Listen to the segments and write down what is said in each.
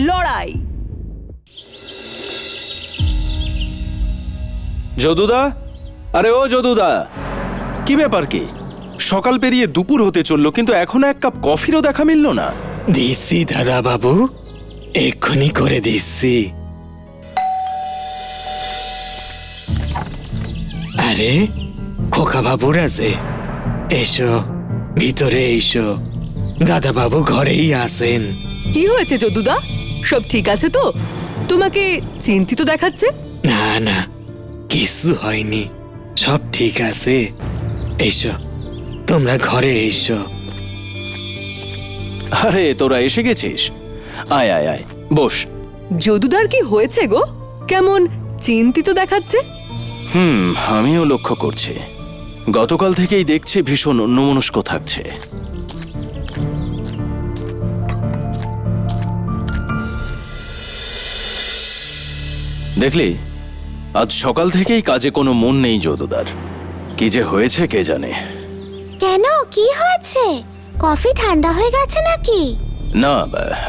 লড়াই। যদুদা, আরে ও যদুদা, কি ব্যাপার? কি সকাল পেরিয়ে দুপুর হতে চললো, কিন্তু এখনো এক কাপ কফিরও দেখা মিলল না। দিচ্ছি দাদা বাবু, এক্ষুনি করে দিচ্ছি। আরে খোকা বাবুরা যে, এসো ভিতরে এসো। দাদা বাবু ঘরেই আছেন। কি হয়েছে যদুদা, সব ঠিক আছে তো? তোমাকে চিন্তিত দেখাচ্ছে। না না, কিছু হয়নি, সব ঠিক আছে। এসো, তোমরা ঘরে এসো। আরে তোরা এসে গেছিস, আয় আয় আয়, বস। যদুদার কি হয়েছে গো, কেমন চিন্তিত দেখাচ্ছে? আমিও লক্ষ্য করছি, গতকাল থেকেই দেখছি ভীষণ অন্যমনস্ক থাকছে। দেখলি, আজ সকাল থেকেই কাজে কোনো মন নেই যদুদার। কি যে হয়েছে কে জানে। কেন, কি হয়েছে? কফি ঠান্ডা হয়ে গেছে নাকি? না,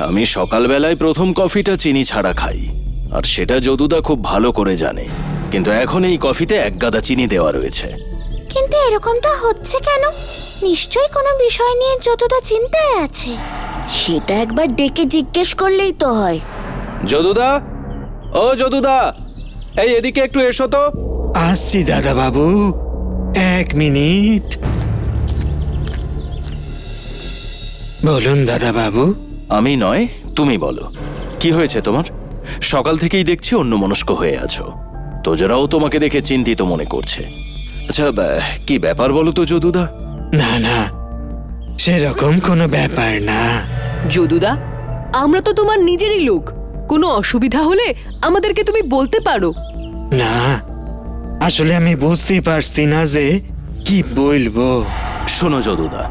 আমি সকালবেলায় প্রথম কফিটা চিনি ছাড়া খাই, আর সেটা যদুদা খুব ভালো করে জানে। কিন্তু এখন এই কফিতে এক গাদা চিনি দেওয়া রয়েছে। কিন্তু এরকমটা হচ্ছে কেন? নিশ্চয়ই কোনো বিষয় নিয়ে যতটা চিন্তায় আছে। সেটা একবার ডেকে জিজ্ঞেস করলেই তো হয়। যদুদা, ও যদুদা, এই এদিকে একটু এসো তো। আসছি দাদা বাবু, 1 মিনিট। বলুন দাদা বাবু। আমি নয়, তুমি বলো, কি হয়েছে তোমার? সকাল থেকেই দেখছি অন্যমনস্ক হয়ে আছো। তোজরাও তোমাকে দেখে চিন্তিত মনে করছে। আচ্ছা, কি ব্যাপার বলো তো যদুদা? না না, সেরকম কোনো ব্যাপার না। যদুদা, আমরা তো তোমার নিজেরই লোক, কোনো অসুবিধা হলে আমাদেরকে তুমি বলতে পারো। না, আসলে আমি বুঝতেই পারছি না যে কি বলবো। শোনো যদুদা,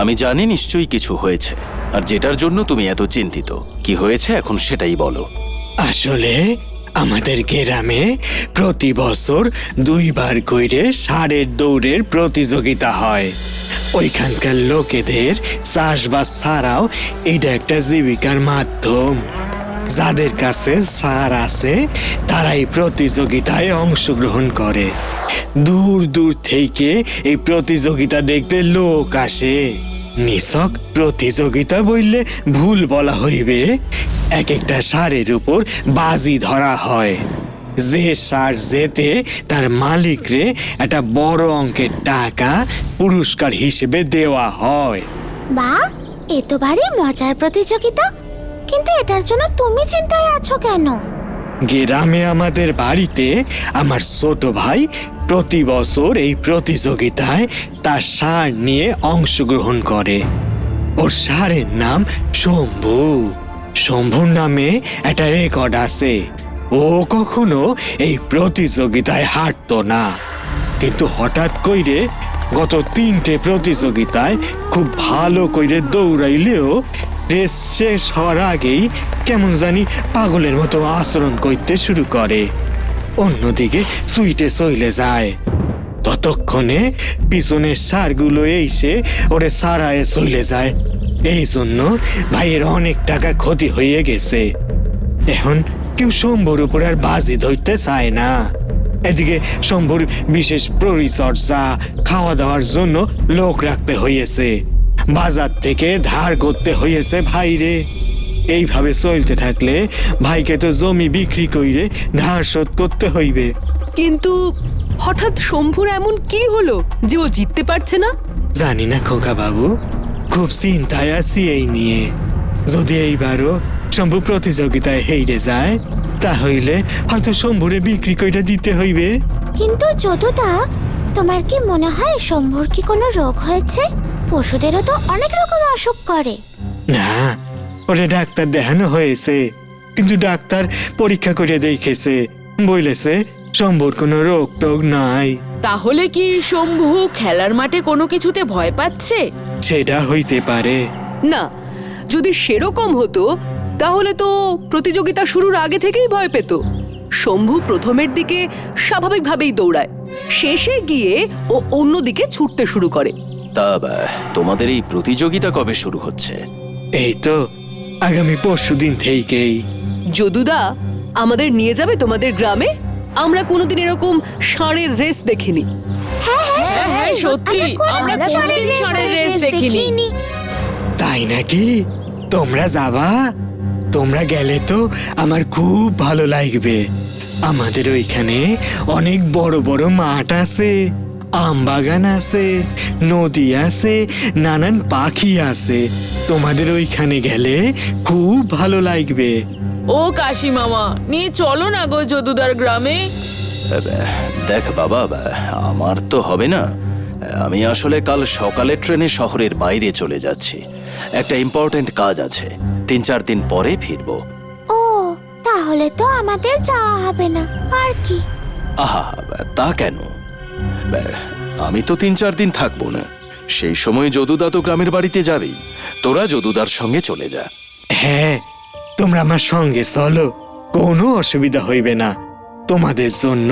আমি জানি নিশ্চয়ই কিছু হয়েছে, আর যেটার জন্য তুমি এত চিন্তিত। কি হয়েছে এখন সেটাই বলো। আসলে আমাদের গ্রামে প্রতি বছর 2 বার কইরে ষাঁড়ের দৌড়ের প্রতিযোগিতা হয়। ওইখানকার লোকেদের চাষবাস ছাড়াও এটা একটা জীবিকার মাধ্যম। যাদের কাছে ষাঁড় আছে তারাই প্রতিযোগিতায় অংশগ্রহণ করে। দূর দূর থেকে এই প্রতিযোগিতা দেখতে লোক আসে। নিছক প্রতিযোগিতা বললে ভুল বলা হইবে। এক একটা ষাঁড়ের উপর বাজি ধরা হয়। যে ষাঁড় জেতে তার মালিকরে একটা বড় অঙ্কের টাকা পুরস্কার হিসেবে দেওয়া হয়। বা, এ তো ভারী মজার প্রতিযোগিতা। কিন্তু এটার জন্য তুমি চিন্তায় আছো কেন? গ্রামে আমাদের বাড়িতে আমার ছোট ভাই প্রতি বছর এই প্রতিযোগিতায় তার ষাঁড় নিয়ে অংশগ্রহণ করে। ওর ষাঁড়ের নাম শম্ভু। শম্ভুর নামে একটা রেকর্ড আছে। ও কখনো এই প্রতিযোগিতায় হারতো না, কিন্তু হঠাৎ কইরে গত 3টে প্রতিযোগিতায় খুব ভালো কইরে দৌড়াইলেও রেস শেষ হওয়ার আগেই কেমন জানি পাগলের মতো আচরণ করতে শুরু করে। অন্যদিকে সুইটে চলে যায়। ততক্ষণে পিছনের ষাঁড়গুলো এসে ওরে সারায়ে চলে যায়। এই জন্য ভাইয়ের অনেক টাকা ক্ষতি হয়ে গেছে। এখন কেউ শম্ভুর উপর আর বাজি ধরতে চায় না। এদিকে শম্ভুর বিশেষ পরিচর্যা, খাওয়া দাওয়ার জন্য লোক রাখতে হয়েছে। বাজার থেকে ধার করতে হয়েছে ভাইরে। এইভাবে চলতে থাকলে ভাইকে তো জমি বিক্রি কইরে ধার শোধ করতে হইবে। কিন্তু হঠাৎ শম্ভুর এমন কি হলো যে ও জিততে পারছে না? জানি না খোকা বাবু, খুব চিন্তায় আছি এই নিয়ে। যদি এইবারও শম্ভু প্রতিযোগিতায় হেরে যায় তাহলে হয়তো শম্ভুরে বিক্রি কইরা দিতে হইবে। কিন্তু যদুদা, তোমার কি মনে হয় শম্ভুর কি কোনো রোগ হয়েছে? পশুদেরও তো অনেক রকম অসুখ করে। না, ওরে ডাক্তার দেখানো হয়েছে, কিন্তু ডাক্তার পরীক্ষা করে দেখেছে, বলেছে শম্ভুর কোনো রোগ টোগ নাই। তাহলে কি শম্ভু খেলার মাঠে কোনো কিছুতে ভয় পাচ্ছে? সেটা হইতে পারে। না, যদি সেরকম হতো তাহলে তো প্রতিযোগিতা শুরুর আগে থেকেই ভয় পেত। শম্ভু প্রথমের দিকে স্বাভাবিকভাবেই দৌড়ায়, শেষে গিয়ে ও অন্যদিকে ছুটতে শুরু করে। তা তোমাদের এই প্রতিযোগিতা কবে শুরু হচ্ছে? এই তো আগামী পরশুদিন থেকেই। যদুদা, আমাদের নিয়ে যাবে তোমাদের গ্রামে? আমরা কোনোদিন এরকম ষাঁড়ের রেস দেখিনি। হ্যাঁ সত্যি আমরা কোনোদিন ষাঁড়ের রেস দেখিনি। তাই নাকি? তোমরা যাবা? তোমরা গেলে তো আমার খুব ভালো লাগবে। আমাদের ওইখানে অনেক বড় বড় মাঠ আছে, আম বাগান আছে, নদী আছে, নানান পাখি আছে। তোমাদের ওইখানে গেলে খুব ভালো লাগবে। ও কাশি মামা, নিয়ে চলো না গো যদুদার গ্রামে। দেখ বাবা, আমার তো হবে না। আমি আসলে কাল সকালে ট্রেনে শহরের বাইরে চলে যাচ্ছি। একটা ইম্পর্টেন্ট কাজ আছে, 3-4 দিন পরে ফিরবো। ও, তাহলে তো আমাদের যাওয়া হবে না। আর কি? আহা, তা কেন? আমি তো 3-4 দিন থাকবো না। সেই সময় যদুদা তো গ্রামের বাড়িতে যাবেই। তোরা যদুদার সঙ্গে চলে যা। হ্যাঁ, তোমরা আমার সঙ্গে চলো, কোনো অসুবিধা হইবে না। তোমাদের জন্য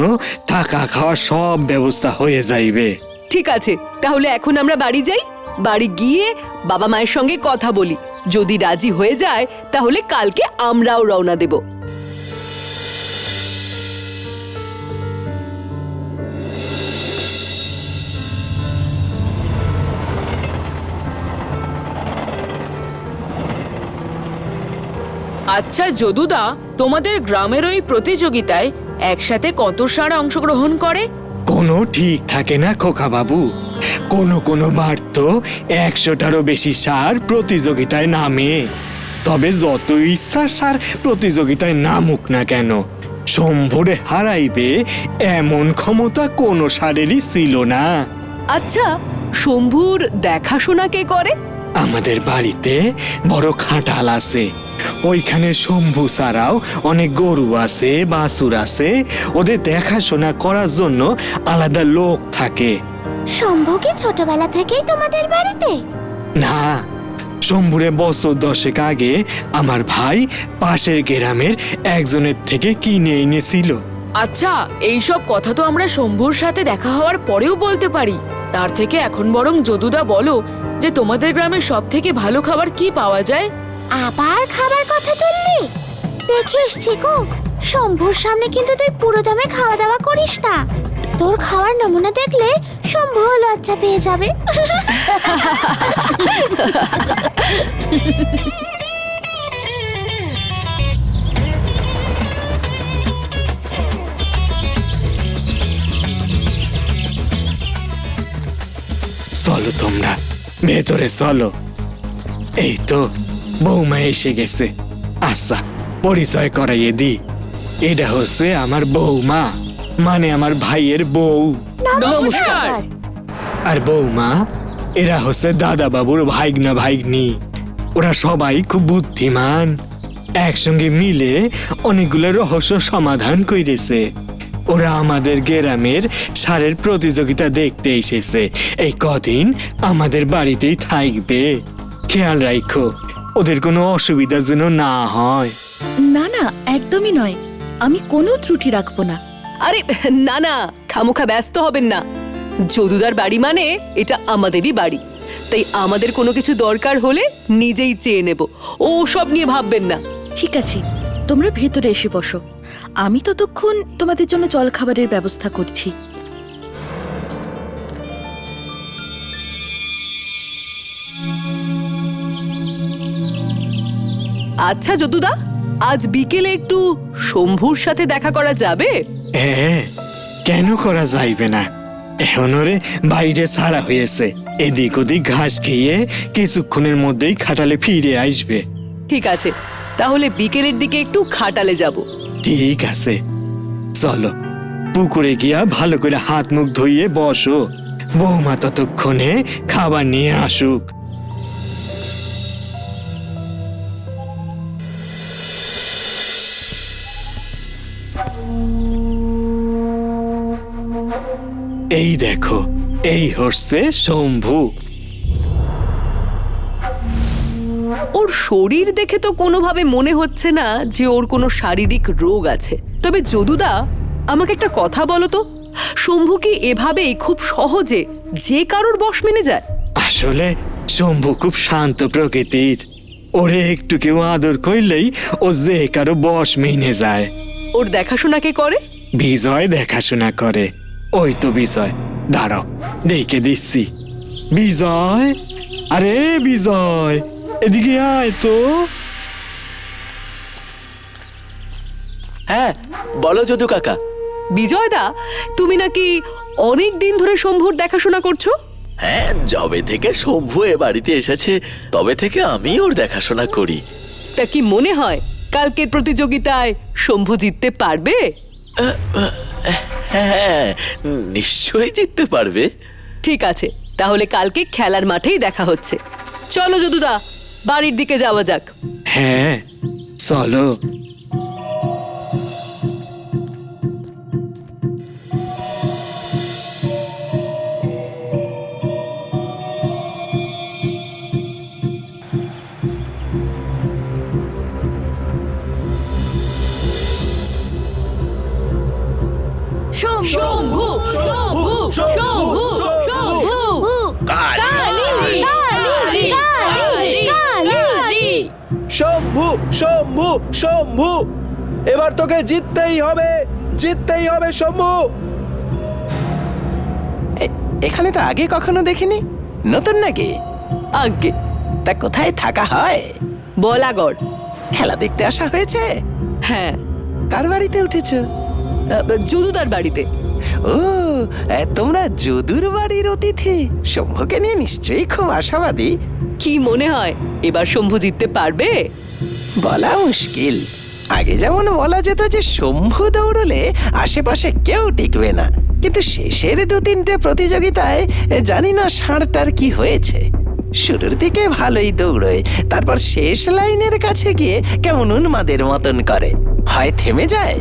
থাকা খাওয়া সব ব্যবস্থা হয়ে যাইবে। ঠিক আছে, তাহলে এখন আমরা বাড়ি যাই। বাড়ি গিয়ে বাবা মায়ের সঙ্গে কথা বলি। যদি রাজি হয়ে যায় তাহলে কালকে আমরাও রওনা দেব। আচ্ছা যদুদা, তোমাদের গ্রামের ওই প্রতিযোগিতায় একসাথে কত ষাঁড় অংশগ্রহণ করে? কোনো ঠিক থাকে না খোকা বাবু। কোনো বার তো 100টারও বেশি ষাঁড় প্রতিযোগিতায় নামে। তবে যত ইচ্ছা ষাঁড় প্রতিযোগিতায় নামুক না কেন, শম্ভুরে হারাইবে এমন ক্ষমতা কোনো ষাঁড়েরই ছিল না। আচ্ছা, শম্ভুর দেখাশোনা কে করে? আমাদের বাড়িতে বড় খাটাল আছে। ওইখানে শম্ভু ছাড়াও অনেক গরু আছে, বাছুর আছে। ওদের দেখাশোনা করার জন্য আলাদা লোক থাকে। শম্ভু কি ছোটবেলা থেকেই তোমাদের বাড়িতে? না, শম্ভুরে বছর 10 আগে আমার ভাই পাশের গ্রামের একজনের থেকে কিনে এনেছিল। আচ্ছা, এইসব কথা তো আমরা শম্ভুর সাথে দেখা হওয়ার পরেও বলতে পারি। তার থেকে এখন বরং যদুদা বলো যে তোমাদের গ্রামের সব থেকে ভালো খাবার কি পাওয়া যায়। আবার খাবার কথা তুললি? দেখিস চিকু, শম্ভুর সামনে কিন্তু তুই পুরো দমে খাওয়া দাওয়া করিস না। তোর খাওয়ার নমুনা দেখলে শম্ভুও লজ্জা পেয়ে যাবে। চলো তোমরা ভেতরে চলো। এই তো বৌমা এসে গেছে। আচ্ছা, পরিচয় করাইয়ে দি। এটা হচ্ছে আমার বৌমা, মানে আমার ভাইয়ের বউ। নমস্কার। আর বৌমা, এরা হচ্ছে দাদা বাবুর ভাইগনা ভাইগনি। ওরা সবাই খুব বুদ্ধিমান। একসঙ্গে মিলে অনেকগুলো রহস্য সমাধান কইরেছে। ওরা আমাদের গ্রামের ষাঁড়ের প্রতিযোগিতা দেখতে এসেছে। এই কদিন আমাদের বাড়িতেই থাকবে। খেয়াল রাখো, ওদের কোনো অসুবিধা যেন না হয়। না না, একদমই নয়। আমি কোনো ত্রুটি রাখবো না। আরে না না, খামোখা ব্যস্ত হবেন না। যদুদার বাড়ি মানে এটা আমাদেরই বাড়ি। তাই আমাদের কোনো কিছু দরকার হলে নিজেই চেয়ে নেব। ও সব নিয়ে ভাববেন না। ঠিক আছে, তোমরা ভেতরে এসে বসো। আমি ততক্ষণ তোমাদের জন্য জলখাবারের ব্যবস্থা করছি। আচ্ছা যদুদা, আজ বিকেলে একটু শম্ভুর সাথে দেখা করা যাবে? হ্যাঁ, কেন করা যাইবে না? এখন ওরে বাইরে ছাড়া হয়েছে। এদিক ওদিক ঘাস খেয়ে কিছুক্ষণের মধ্যেই খাটালে ফিরে আসবে। ঠিক আছে, তাহলে বিকেলের দিকে একটু খাটালে যাব। ঠিক আছে, চলো পুকুরে গিয়া ভালো করে হাত মুখ ধুইয়ে বসো। বৌমা ততক্ষণে খাবার নিয়ে আসুক। এই দেখো, এই হচ্ছে শম্ভু। ওর শরীর দেখে তো কোনোভাবে মনে হচ্ছে না যে ওর কোনো শারীরিক রোগ আছে। তবে যদুদা, আমাকে একটা কথা বলো তো, শম্ভু কি এভাবেই খুব সহজে যে কারোর বশ মেনে যায়? আসলে শম্ভু খুব শান্ত প্রকৃতির। ওরে একটু কেউ আদর করলেই ও যে কারো বশ মেনে যায়। ওর দেখাশোনা কে করে? বিজয় দেখাশোনা করে। ওই তো বিজয়, দাঁড়াও ডেকে দিচ্ছি। বিজয়, আরে বিজয়, এদিকে আয় তো। হ্যাঁ বলো যদু কাকা। বিজয়দা, তুমি নাকি অনেক দিন ধরে শম্ভুর দেখাশোনা করছো? হ্যাঁ, যবে থেকে শম্ভু এ বাড়িতে এসেছে তবে থেকে আমি ওর দেখাশোনা করি। তা কি মনে হয় কালকের প্রতিযোগিতায় শম্ভু জিততে পারবে? হ্যাঁ, নিশ্চয়ই জিততে পারবে। ঠিক আছে, তাহলে কালকে খেলার মাঠেই দেখা হচ্ছে। চলো যদুদা, বাড়ির দিকে যাওয়া যাক। হ্যাঁ চলো। শম্ভু, শম্ভু, শম্ভু, শম্ভু, শম্ভু শম্ভু শম্ভু, এবার তোকে জিততেই হবে, জিততেই হবে শম্ভু। এখানে তো আগে কখনো দেখিনি, নতুন নাকি? আজ্ঞে। তা কোথায় থাকা হয়? বলাগড়। খেলা দেখতে আসা হয়েছে? হ্যাঁ, কার বাড়িতে উঠেছো? যদুদার বাড়িতে। ও, তোমরা যদুর বাড়ির অতিথি। শম্ভুকে নিয়ে নিশ্চয়ই খুব আশাবাদী। কি মনে হয় এবার শম্ভু জিততে পারবে? বলা মুশকিল। আগে যেমন বলা যেত যে শম্ভু দৌড়লে আশেপাশে কেউ টিকবে না, কিন্তু শেষের 2-3টে প্রতিযোগিতায় জানি না ষাঁড়টার কি হয়েছে। শুরুর দিকে ভালোই দৌড়য়, তারপর শেষ লাইনের কাছে গিয়ে কেমন উন্মাদের মতন করে, হয় থেমে যায়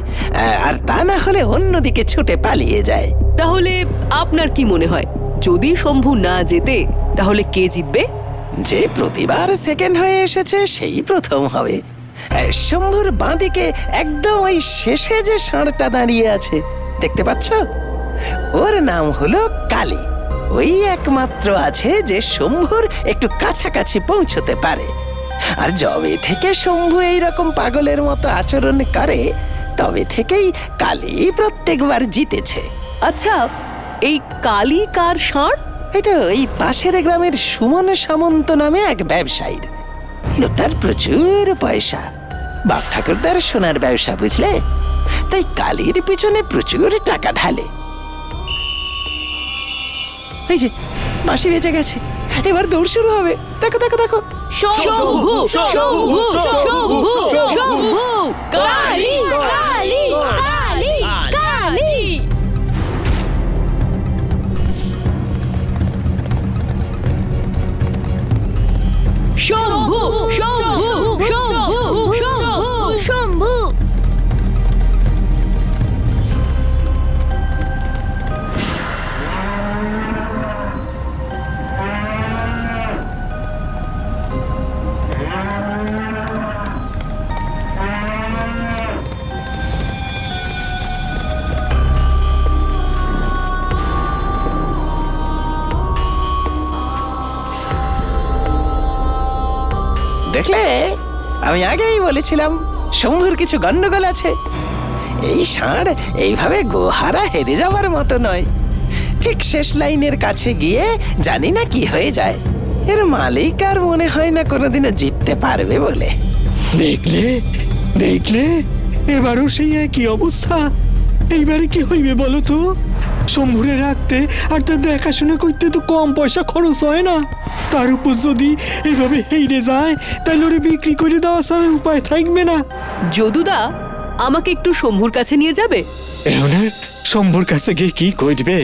আর তা না হলে অন্যদিকে ছুটে পালিয়ে যায়। তাহলে আপনার কি মনে হয় যদি শম্ভু না জেতে তাহলে কে জিতবে? যে প্রতিবার সেকেন্ড হয়ে এসেছে সেই প্রথম হবে। শম্ভুর বাঁদিকে একদম ওই শেষে যে ষাঁড়টা দাঁড়িয়ে আছে দেখতে পাচ্ছ, ওর নাম হলো কালী। ওই একমাত্র আছে যে শম্ভুর একটু কাছাকাছি পৌঁছতে পারে। আর যবে থেকে শম্ভু এইরকম পাগলের মতো আচরণ করে তবে থেকেই কালী প্রত্যেকবার জিতেছে। আচ্ছা, এই কালী কার ষাঁড়? এই তো এই পাশের গ্রামের সুমন সামন্ত নামে এক ব্যবসায়ীর। লোকটার প্রচুর পয়সা, বাপ ঠাকুরদার সোনার ব্যবসা বুঝলে, তাই কালীর পিছনে প্রচুর টাকা ঢালে। এই যে বাঁশি বেজে গেছে, এবার দৌড় শুরু হবে। দেখো দেখো দেখো, শম্ভু, শম্ভু, শম্ভু, শম্ভু, কালী, কালী, কালী, কালী। শম্ভু, শম্ভু, শম্ভু, শম্ভু, শম্ভু। দেখলে, আমি আগেই বলেছিলাম শম্ভুর কিছু গন্ডগোল আছে। এই ষাঁড় এইভাবে গোহারা হেরে যাওয়ার মতো নয়। ঠিক শেষ লাইনের কাছে গিয়ে জানি না কি হয়ে যায়। এর মালিক আর মনে হয় না কোনোদিনও জিততে পারবে বলে। দেখলে দেখলে, এবারও সেই একই অবস্থা। এইবারে কি হইবে বলো তো? শম্ভুরে রাখতে আর তার দেখাশোনা করতে তো কম পয়সা খরচ হয় না। তার উপর যদি এইভাবে হেরে যায় তাহলে ওরে বিক্রি করে দেওয়া ছাড়া উপায় থাকবে না। যদুদা, আমাকে একটু শম্ভুর কাছে নিয়ে যাবে? এখন আর শম্ভুর কাছে গিয়ে কি করবে?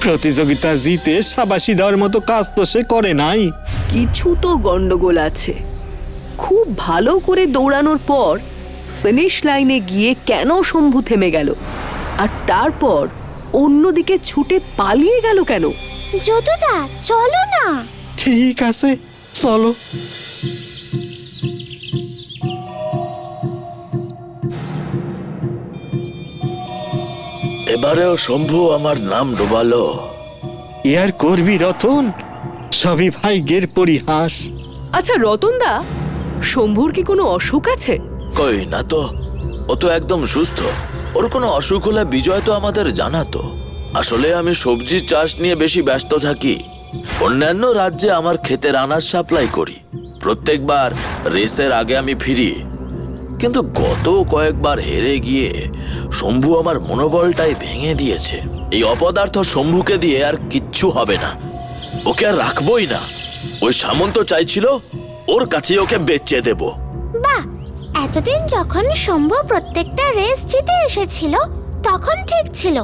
প্রতিযোগিতা জিতে সাবাসি দেওয়ার মতো কাজ তো সে করে নাই। কিছু তো গন্ডগোল আছে। খুব ভালো করে দৌড়ানোর পর ফিনিশ লাইনে গিয়ে কেন শম্ভু থেমে গেল, আর তারপর অন্যদিকে ছুটে পালিয়ে গেল কেন? যদুদা চলো না। ঠিক আছে, চলো। এবারেও শম্ভু আমার নাম ডোবালো। এ আর করবি রতন, সবই ভাগ্যের পরিহাস। আচ্ছা রতনদা, শম্ভুর কি কোনো অসুখ আছে? কই না তো, ও তো একদম সুস্থ। ওর কোনো অসুখ হলে বিজয় তো আমাদের জানাতো। আসলে আমি সবজি চাষ নিয়ে বেশি ব্যস্ত থাকি। অন্যান্য রাজ্যে আমার ক্ষেতের আনাজ সাপ্লাই করি। প্রত্যেকবার রেসের আগে আমি ফিরি, কিন্তু গত কয়েকবার হেরে গিয়ে শম্ভু আমার মনোবলটাই ভেঙে দিয়েছে। এই অপদার্থ শম্ভুকে দিয়ে আর কিচ্ছু হবে না, ওকে আর রাখবই না। ওই সামন্ত চাইছিল ওর কাছে ওকে বেচে দেব। বাহ, এতদিন যখন শম্ভু প্রত্যেকটা রেস জিতে এসেছিল তখন ঠিক ছিল,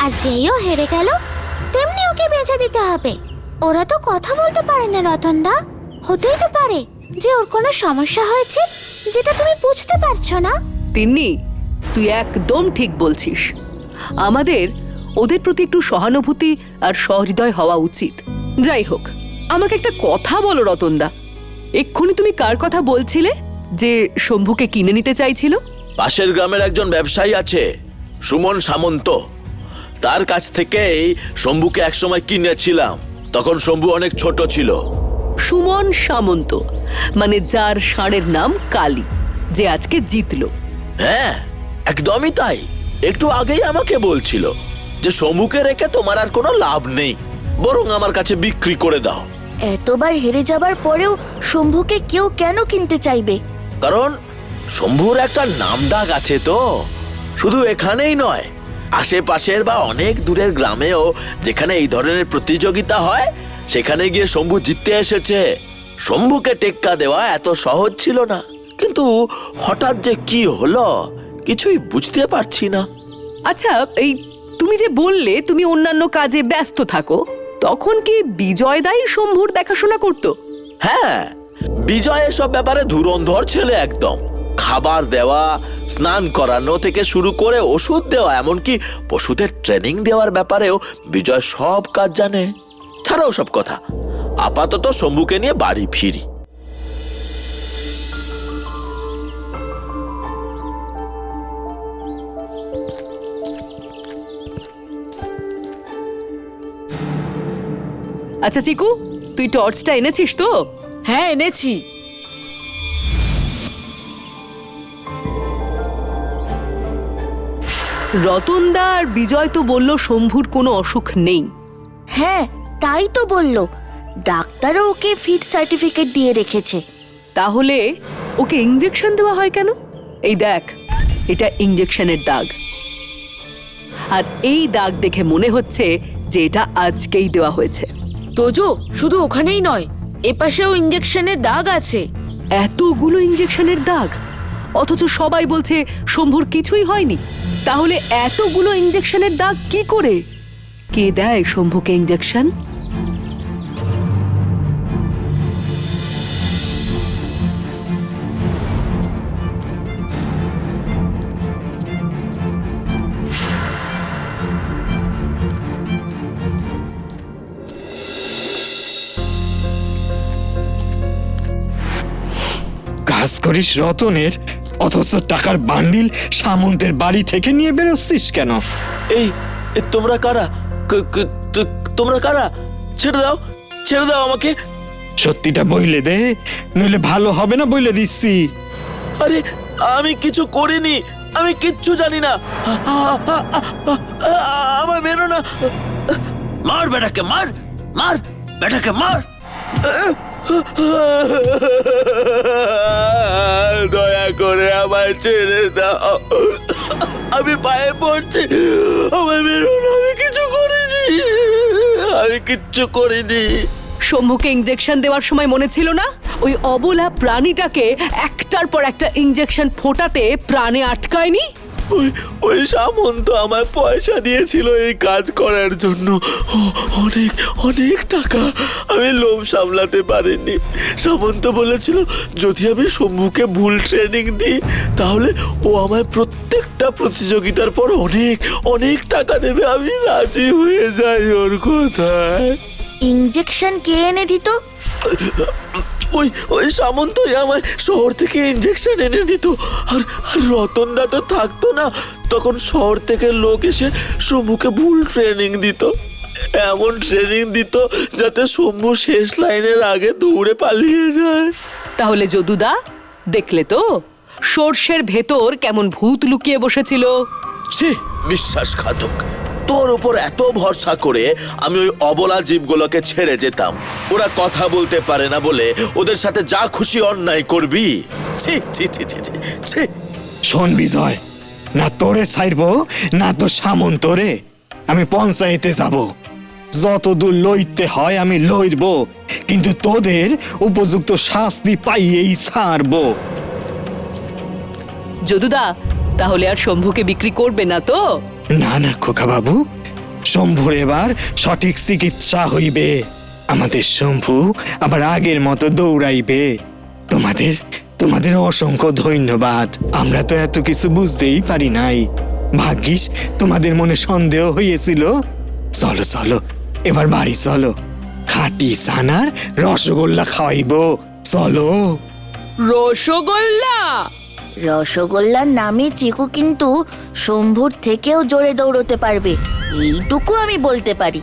আর যেইও হেরে গেল তেমনি ওকে বেচে দিতে হবে। ওরা তো কথা বলতে পারে না রতনদা, হতেই তো পারে যে ওর কোনো সমস্যা হয়েছে যেটা তুমি বুঝতে পারছো না। তিন্নি, তুই একদম ঠিক বলছিস। আমাদের ওদের প্রতি একটু সহানুভূতি আর সহৃদয় হওয়া উচিত। যাই হোক, আমাকে একটা কথা বলো রতনদা, এক্ষুনি তুমি কার কথা বলছিলে যে শম্ভুকে কিনে নিতে চাইছিল? পাশের গ্রামের একজন ব্যবসায়ী আছে, সুমন সামন্ত। তার কাছ থেকেই শম্ভুকে একসময় কিনেছিলাম, তখন শম্ভু অনেক ছোট ছিল। সুমন সামন্ত, মানে যার ষাঁড়ের নাম কালী, যে আজকে জিতলো? হ্যাঁ, একদমই তাই। একটু আগেই আমাকে বলছিল যে শম্ভুকে রেখে তোমার আর কোনো লাভ নেই, বরং আমার কাছে বিক্রি করে দাও। এতবার হেরে যাবার পরেও শম্ভুকে কেউ কেন কিনতে চাইবে? কারণ শম্ভুর একটা নামডাক আছে তো, শুধু এখানেই নয়, আশেপাশের বা অনেক দূরের গ্রামেও যেখানে এই ধরনের প্রতিযোগিতা হয় সেখানে গিয়ে শম্ভু জিততে এসেছে। শম্ভুকে টেক্কা দেওয়া এত সহজ ছিল না, কিন্তু হঠাৎ যে কি হলো কিছুই বুঝতে পারছি না। আচ্ছা, এই তুমি যে বললে তুমি অন্যান্য কাজে ব্যস্ত থাকো, তখন কি বিজয় দাই শম্ভুর দেখাশোনা করতো? হ্যাঁ, বিজয় এসব ব্যাপারে ধুরন্ধর ছেলে একদম। খাবার দেওয়া, স্নান করানো থেকে শুরু করে ওষুধ দেওয়া, এমনকি পশুদের ট্রেনিং দেওয়ার ব্যাপারেও বিজয় সব কাজ জানে। ছাড়াও সব কথা, আপাতত শম্ভুকে নিয়ে বাড়ি ফিরি। আচ্ছা চিকু, তুই টর্চটা এনেছিস তো? হ্যাঁ, এনেছি। রতনদা আর বিজয় তো বলল শম্ভুর কোনো অসুখ নেই। হ্যাঁ, তাই তো বলল। ডাক্তারও ওকে ফিট সার্টিফিকেট দিয়ে রেখেছে। তাহলে ওকে ইঞ্জেকশন দেওয়া হয় কেন? এই দেখ, এটা ইঞ্জেকশনের দাগ, আর এই দাগ দেখে মনে হচ্ছে যে এটা আজকেই দেওয়া হয়েছে। তোজো, শুধু ওখানেই নয়, এপাশেও ইঞ্জেকশনের দাগ আছে। এতগুলো ইঞ্জেকশনের দাগ, অথচ সবাই বলছে শম্ভুর কিছুই হয়নি। তাহলে এতগুলো ইঞ্জেকশনের দাগ কি করে? কে দেয় শম্ভুকে ইঞ্জেকশন? কাজ করিস রতনের, অথচ টাকার বান্ডিল সামন্তের বাড়ি থেকে নিয়ে বেরোচ্ছিস কেন? এই তোমরা কারা? তোমরা কারা? ছেড়ে দাও, ছেড়ে দাও আমাকে। সত্যিটা বইলে দে, নইলে ভালো হবে না বইলে দিচ্ছি। আরে আমি কিছু করিনি, আমি কিচ্ছু জানি না। আমার মেরো না। মার বেটাকে, মার মার বেটাকে, মার। দয়া করে আমায় ছেড়ে দাও, আমি পায়ে পড়ছি। আমায় মেরো না, আমি কিছু করিনি, আমি কিচ্ছু করিনি। শম্ভুকে ইঞ্জেকশন দেওয়ার সময় মনে ছিল না ওই অবলা প্রাণীটাকে একটার পর একটা ইঞ্জেকশন ফোটাতে প্রাণে আটকায়নি? ওই সামন্ত আমায় পয়সা দিয়েছিল এই কাজ করার জন্য, অনেক অনেক টাকা। আমি লোভ সামলাতে পারিনি। সামন্ত বলেছিল যদি আমি শম্ভুকে ভুল ট্রেনিং দিই তাহলে ও আমায় প্রত্যেকটা প্রতিযোগিতার পর অনেক অনেক টাকা দেবে। আমি রাজি হয়ে যাই ওর কথায়। ইঞ্জেকশন কে এনে দিত? ওই সামন্তই আমায় শহর থেকে ইঞ্জেকশন এনে দিত। আর রতনদা তো থাকতো না, তখন শহর থেকে লোক এসে শম্ভুকে ভুল ট্রেনিং দিত। এমন ট্রেনিং দিত যাতে শম্ভু শেষ লাইনের আগে দৌড়ে পালিয়ে যায়। তাহলে যদুদা, দেখলে তো সর্ষের ভেতর কেমন ভূত লুকিয়ে বসেছিল। ছি, বিশ্বাসঘাতক। তোর উপর এত ভরসা করে আমি ওই অবলা জীবগুলোকে ছেড়ে যেতাম। ওরা কথা বলতে পারে না বলে ওদের সাথে যা খুশি অন্যায় করবি। ছি ছি ছি ছি ছি ছি। শোন বিজয়, না তোরে ছাইরবো না তো সামন্তরে। আমি পঞ্চায়েতে যাব, যত দূর লইতে হয় আমি লইব, কিন্তু তোদের উপযুক্ত শাস্তি পাইয়েই ছাড়বো। যদুদা, তাহলে আর শম্ভুকে বিক্রি করবে না তো? না না খোকা বাবু, শম্ভুর এবার সঠিক চিকিৎসা হইবে। আমাদের শম্ভু আবার আগের মতো দৌড়াইবে। তোমাদের তোমাদের অসংখ্য ধন্যবাদ। আমরা তো এত কিছু বুঝতেই পারি নাই। ভাগ্যিস তোমাদের মনে সন্দেহ হয়েছিল। চলো চলো, এবার বাড়ি চলো, খাঁটি সানার রসগোল্লা খাওয়াইবো। চলো। রসগোল্লা? রসগোল্লার নামে চিকু কিন্তু শম্ভুর থেকেও জোরে দৌড়তে পারবে, এইটুকু আমি বলতে পারি।